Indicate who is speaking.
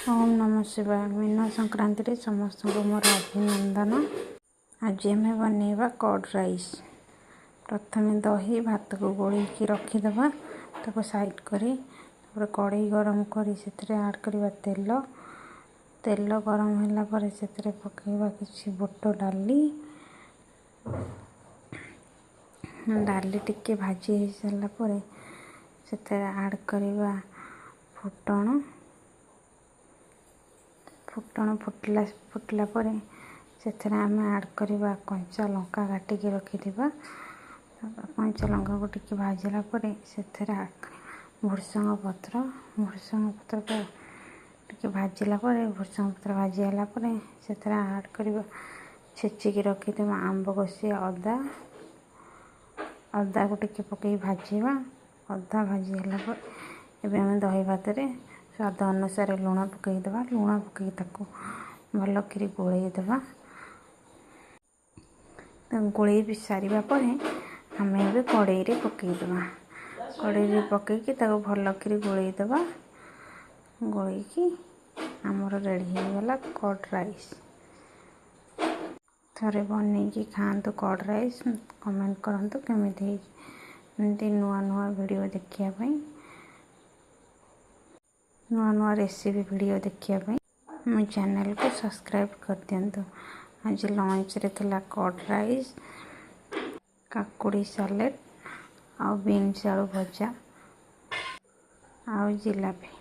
Speaker 1: ओम नमः शिवाय। मीन संक्रांति रे समस्त को मोर अभिनंदन। आज आम बनइबा कर्ड राइस। प्रथम दही भात को गोल रखीदे ताको साइड करी कड़ाई गरम करी से ऐड करवा तेल गरम होला पर से पकेबा किछि बुट डाली टिके भाजी हो सारा पर से ऐड करवा फुटण फुटला पर से आम ऐड करवा कंचा लंका काटिक रखिथिबा। कंचा लंका को टिके भाजला पर से भुर्संग पत्र को टिके भाजला पर भुर्संग पत्र भाजीला पर से ऐड करवा छेचिक रखिथिबा आंब कषि अदा को टिके पकई भाजवा। अदा भाजीला पर एबे हम दही भात रे स्वाद अनुसार लुण पकईदेवा। लुण पकई ताको भल कि गोलैदेवा। गोलै भी सारा पर आम ए कड़ाई रे पकईदेवा। कड़ाई रे पकईकी ताको भल कि गोलैदेवा। गोलैकी आमर रेडी हो गला कर्ड राइस। थरे बनैकी खातु कर्ड राइस। कमेंट करंतु केमिति एमती नुआ नुआ वीडियो देखिया नुआ नुआ रेसिपी वीडियो देखिया मो चैनल को सब्सक्राइब कर दियंतु। आज लंच रे थिला कर्ड राइस, काकुड़ी सालेड, आ बीन्स आलू भजा, आ जिलापी।